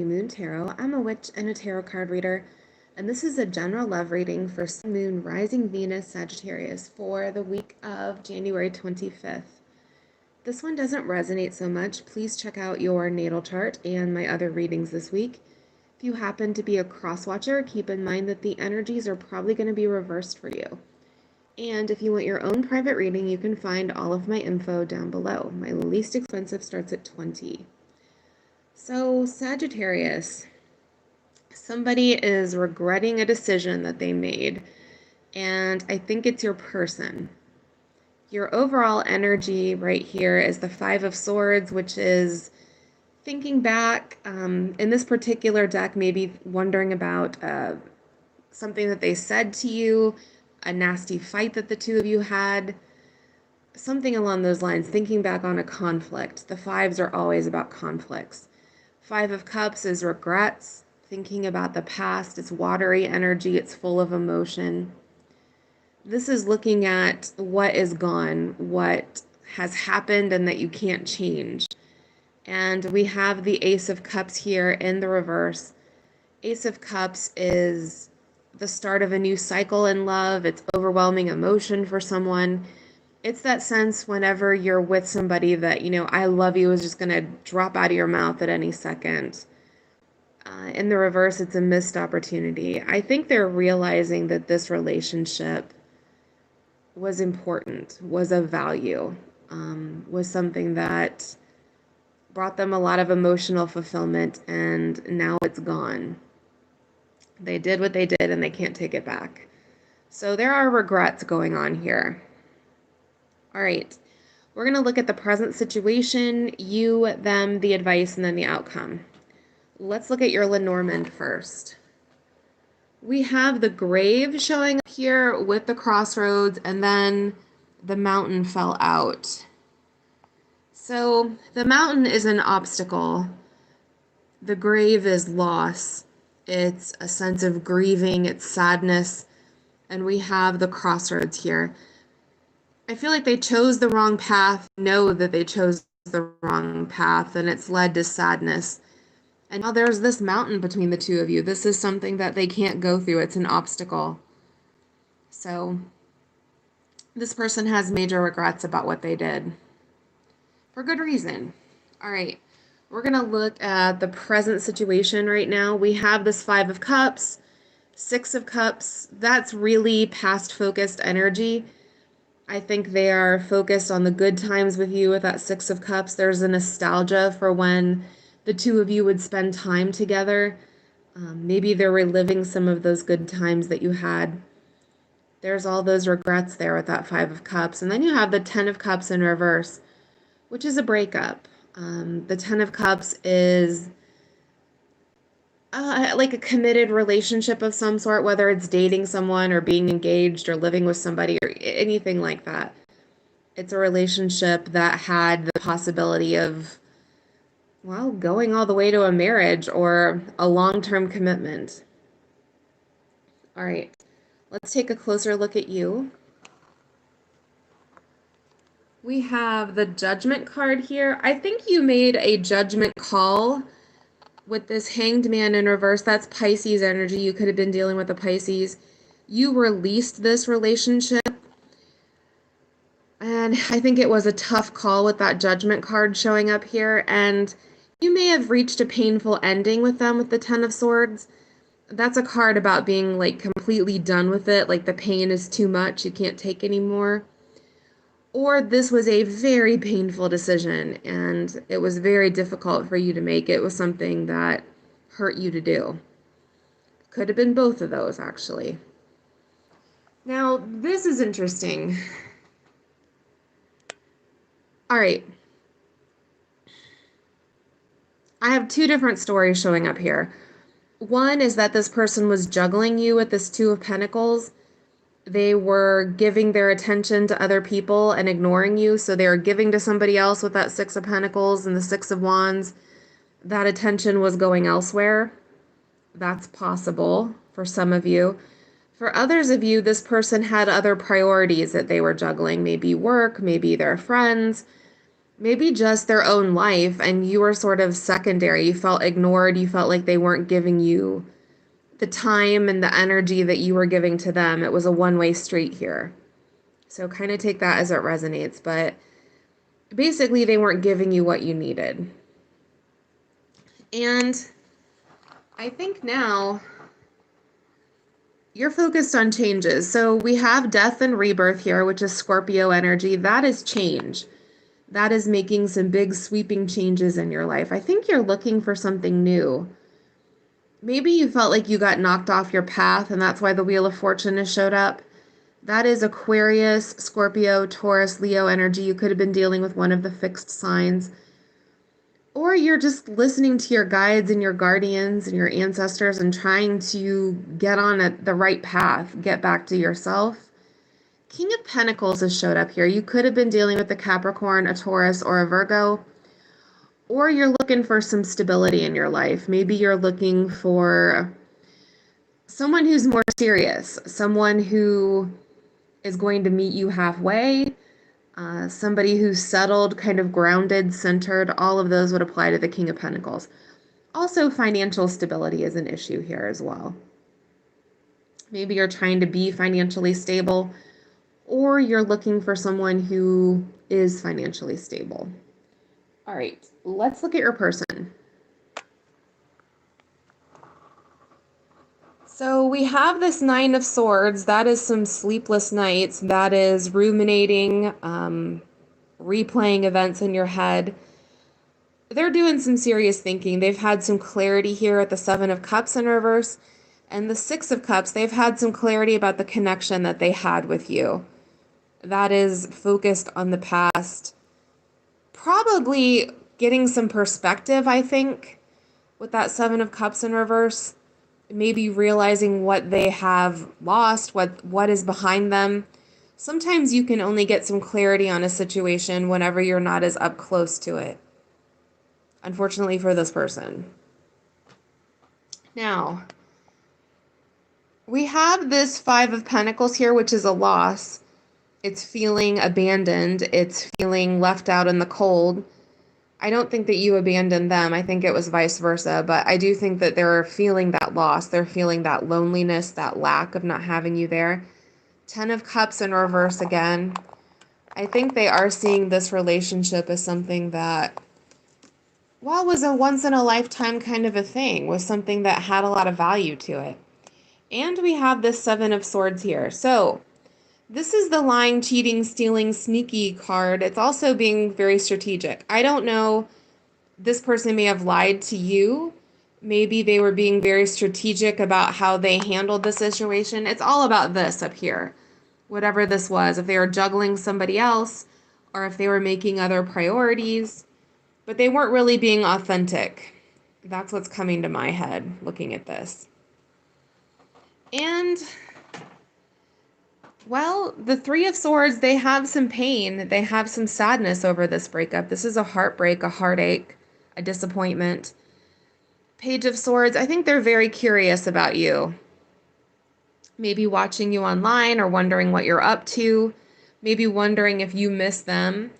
Moon Tarot. I'm a witch and a tarot card reader, and this is a general love reading for Sun, Moon, Rising Venus, Sagittarius for the week of January 25th. This one doesn't resonate so much. Please check out your natal chart and my other readings this week. If you happen to be a cross-watcher, keep in mind that the energies are probably going to be reversed for you. And if you want your own private reading, you can find all of my info down below. My least expensive starts at $20. So, Sagittarius, somebody is regretting a decision that they made, and I think it's your person. Your overall energy right here is the Five of Swords, which is thinking back. In this particular deck, maybe wondering about something that they said to you, a nasty fight that the two of you had, something along those lines, thinking back on a conflict. The fives are always about conflicts. Five of Cups is regrets, thinking about the past. It's watery energy. It's full of emotion. This is looking at what is gone, what has happened, and that you can't change. And we have the Ace of Cups here in the reverse. Ace of Cups is the start of a new cycle in love. It's overwhelming emotion for someone. It's that sense whenever you're with somebody that, I love you is just going to drop out of your mouth at any second. In the reverse, it's a missed opportunity. I think they're realizing that this relationship was important, was of value, was something that brought them a lot of emotional fulfillment, and now it's gone. They did what they did and they can't take it back. So there are regrets going on here. All right, we're going to look at the present situation, you, them, the advice, and then the outcome. Let's look at your Lenormand first. We have the grave showing up here with the crossroads, and then the mountain fell out. So the mountain is an obstacle. The grave is loss. It's a sense of grieving, it's sadness, and we have the crossroads here. I feel like they chose the wrong path, know that they chose the wrong path, and it's led to sadness. And now there's this mountain between the two of you. This is something that they can't go through. It's an obstacle. So this person has major regrets about what they did. For good reason. All right. We're going to look at the present situation right now. We have this Five of Cups, Six of Cups. That's really past-focused energy. I think they are focused on the good times with you with that Six of Cups. There's a nostalgia for when the two of you would spend time together. Maybe they're reliving some of those good times that you had. There's all those regrets there with that Five of Cups. And then you have the Ten of Cups in reverse, which is a breakup. The Ten of Cups is like a committed relationship of some sort, whether it's dating someone or being engaged or living with somebody or anything like that. It's a relationship that had the possibility of, well, going all the way to a marriage or a long-term commitment. All right, let's take a closer look at you. We have the Judgment card here. I think you made a judgment call with this Hanged Man in reverse. That's Pisces energy. You could have been dealing with a Pisces. You released this relationship. And I think it was a tough call with that Judgment card showing up here. And you may have reached a painful ending with them with the Ten of Swords. That's a card about being like completely done with it. Like the pain is too much. You can't take anymore. Or this was a very painful decision and it was very difficult for you to make. It was something that hurt you to do. Could have been both of those, actually. Now, this is interesting. All right. I have two different stories showing up here. One is that this person was juggling you with this Two of Pentacles. They were giving their attention to other people and ignoring you. So they were giving to somebody else with that Six of Pentacles and the Six of Wands. That attention was going elsewhere. That's possible for some of you. For others of you, this person had other priorities that they were juggling. Maybe work, maybe their friends. maybe just their own life, and you were sort of secondary. You felt ignored. You felt like they weren't giving you the time and the energy that you were giving to them. It was a one-way street here. So kind of take that as it resonates, but basically they weren't giving you what you needed. And I think now you're focused on changes. So we have death and rebirth here, which is Scorpio energy. That is change. That is making some big sweeping changes in your life. I think you're looking for something new. Maybe you felt like you got knocked off your path, and that's why the Wheel of Fortune has showed up. That is Aquarius, Scorpio, Taurus, Leo energy. You could have been dealing with one of the fixed signs. Or you're just listening to your guides and your guardians and your ancestors and trying to get on the right path, get back to yourself. King of Pentacles has showed up here. You could have been dealing with a Capricorn, a Taurus, or a Virgo. Or you're looking for some stability in your life. Maybe you're looking for someone who's more serious, someone who is going to meet you halfway, somebody who's settled, kind of grounded, centered. All of those would apply to the King of Pentacles. Also, financial stability is an issue here as well. Maybe you're trying to be financially stable, or you're looking for someone who is financially stable. All right, let's look at your person. So we have this Nine of Swords. That is some sleepless nights. That is ruminating, replaying events in your head. They're doing some serious thinking. They've had some clarity here at the Seven of Cups in reverse. And the Six of Cups, they've had some clarity about the connection that they had with you. That is focused on the past. Probably getting some perspective, I think, with that Seven of Cups in reverse. Maybe realizing what they have lost, what is behind them. Sometimes you can only get some clarity on a situation whenever you're not as up close to it. Unfortunately for this person. Now, we have this Five of Pentacles here, which is a loss. It's feeling abandoned. It's feeling left out in the cold. I don't think that you abandoned them. I think it was vice versa, but I do think that they're feeling that loss. They're feeling that loneliness, that lack of not having you there. Ten of Cups in reverse again. I think they are seeing this relationship as something that, well, was a once-in-a-lifetime kind of a thing, was something that had a lot of value to it. And we have this Seven of Swords here. So this is the lying, cheating, stealing, sneaky card. It's also being very strategic. I don't know. This person may have lied to you. Maybe they were being very strategic about how they handled the situation. It's all about this up here. Whatever this was, if they were juggling somebody else or if they were making other priorities, but they weren't really being authentic. That's what's coming to my head looking at this. And well, the Three of Swords, they have some pain. They have some sadness over this breakup. This is a heartbreak, a heartache, a disappointment. Page of Swords, I think they're very curious about you. Maybe watching you online or wondering what you're up to. Maybe wondering if you miss them.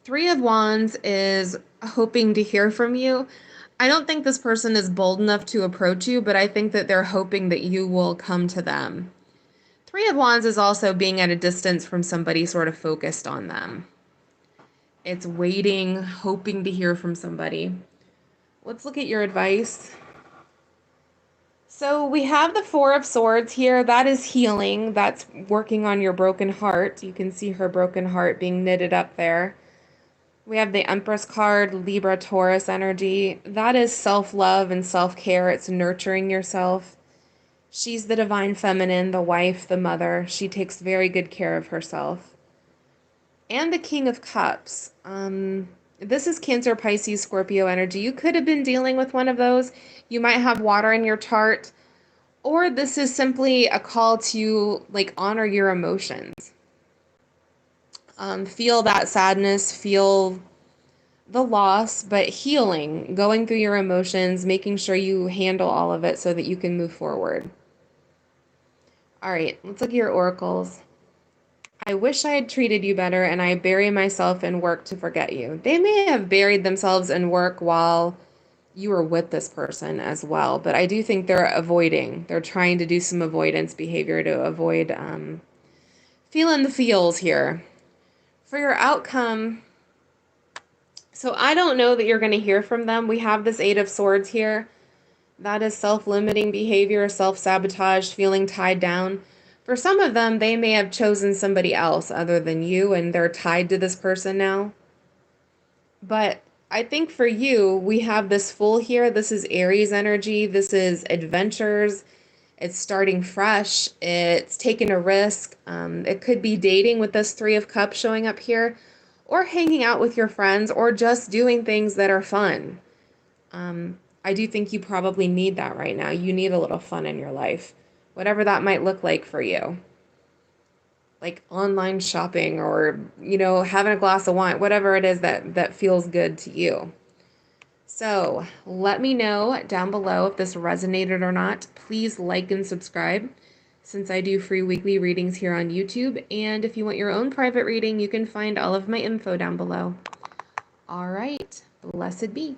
Three of Wands is hoping to hear from you. I don't think this person is bold enough to approach you, but I think that they're hoping that you will come to them. Three of Wands is also being at a distance from somebody sort of focused on them. It's waiting, hoping to hear from somebody. Let's look at your advice. So we have the Four of Swords here. That is healing. That's working on your broken heart. You can see her broken heart being knitted up there. We have the Empress card, Libra, Taurus energy. That is self-love and self-care. It's nurturing yourself. She's the divine feminine, the wife, the mother. She takes very good care of herself. And the King of Cups. This is Cancer, Pisces, Scorpio energy. You could have been dealing with one of those. You might have water in your chart. Or this is simply a call to honor your emotions. Feel that sadness, feel the loss, but healing, going through your emotions, making sure you handle all of it so that you can move forward. All right, let's look at your oracles. I wish I had treated you better, and I bury myself in work to forget you. They may have buried themselves in work while you were with this person as well, but I do think they're avoiding. They're trying to do some avoidance behavior to avoid feeling the feels here. For your outcome, so I don't know that you're going to hear from them. We have this Eight of Swords here. That is self-limiting behavior, self-sabotage, feeling tied down. For some of them, they may have chosen somebody else other than you, and they're tied to this person now. But I think for you, we have this Fool here. This is Aries energy. This is adventures. It's starting fresh. It's taking a risk. It could be dating with this Three of Cups showing up here, or hanging out with your friends, or just doing things that are fun. I do think you probably need that right now. You need a little fun in your life, whatever that might look like for you. Like online shopping or, having a glass of wine, whatever it is that feels good to you. So let me know down below if this resonated or not. Please like and subscribe, since I do free weekly readings here on YouTube. And if you want your own private reading, you can find all of my info down below. All right, blessed be.